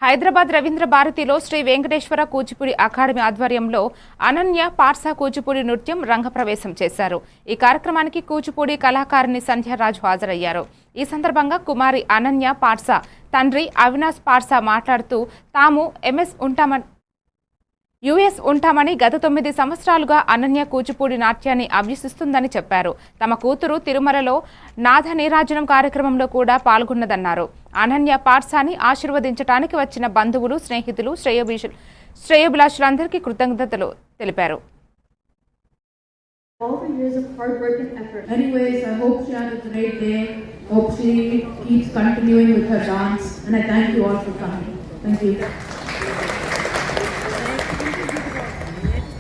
హైదరాబాద్ రవీంద్ర భారతిలో శ్రీ వెంకటేశ్వర కూచిపూడి అకాడమీ ఆధ్వర్యంలో అనన్య పార్సా కూచిపూడి నృత్యం రంగప్రవేశం చేశారు. ఈ కార్యక్రమానికి కూచిపూడి కళాకారిణి సంధ్యారాజు హాజరయ్యారు. ఈ సందర్భంగా కుమారి అనన్య పార్సా తండ్రి అవినాష్ పార్సా మాట్లాడుతూ తాము యుఎస్ ఉంటామని గత 9 సంవత్సరాలుగా అనన్య కూచిపూడి నాట్యాన్ని అభ్యసిస్తుందని చెప్పారు. తమ కూతురు తిరుమలలో నాద నీరాజనం కార్యక్రమంలో కూడా పాల్గొన్నదన్నారు. అనన్య పార్సాని ఆశీర్వదించడానికి వచ్చిన బంధువులు, స్నేహితులు, శ్రేయోభిలాషులందరికీ కృతజ్ఞతలు తెలిపారు. All the years of hard work and effort. Anyways, I hope she has a great day. Hope she keeps continuing with her dance. And I thank you all for coming. Thank you.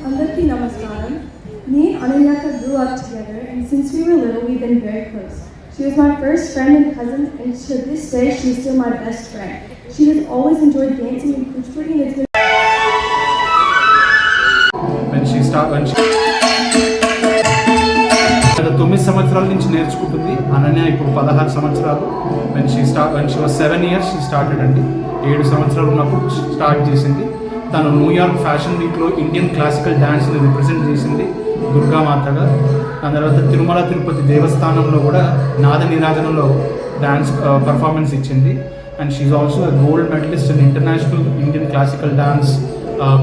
Andarki Namaskaram. Me and Ananyaka grew up together, and since we were little, we've been very close. She was my first friend and cousin, and to this day, she is still my best friend. She has always enjoyed dancing in Kuchipudi, and it's been when she 9 సంవత్సరాల నుంచి నేర్చుకుంటుంది. అనన్య ఇప్పుడు 16 సంవత్సరాలు. when she was 7 years she started అండి. 7 సంవత్సరాలు ఉన్నప్పుడు start చేసింది. తను న్యూయార్క్ ఫ్యాషన్ వీక్లో ఇండియన్ క్లాసికల్ డ్యాన్స్ని రిప్రజెంట్ చేసింది దుర్గామాతగా. దాని తర్వాత తిరుమల తిరుపతి దేవస్థానంలో కూడా నాద నీరాజనంలో డ్యాన్స్ పర్ఫార్మెన్స్ ఇచ్చింది. And she's also gold medalist in international Indian classical dance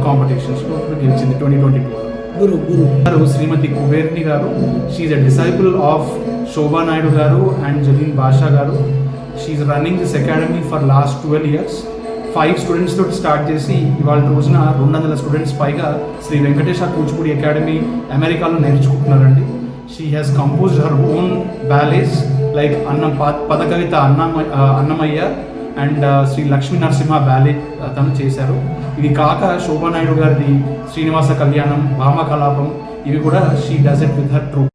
కాంపిటీషన్స్లో గెలిచింది 2022. శ్రీమతి కుబేర్ని గారు, she's a disciple of Shobha Naidu గారు అండ్ జలీన్ బాషా గారు. She's running this academy for last 12 years. 5 students తోటి స్టార్ట్ చేసి ఇవాళ రోజున 200 స్టూడెంట్స్ పైగా శ్రీ వెంకటేశ్వర కూచిపూడి అకాడమీ అమెరికాలో నేర్చుకుంటున్నారండి. She has composed her own ballets like Padakavita Annamayya and Shri Lakshmi Narasimha ballet తను చేశారు. ఇవి కాక శోభా నాయుడు గారిది శ్రీనివాస కళ్యాణం, భామ కలాపం, ఇవి కూడా she does it with her troupe.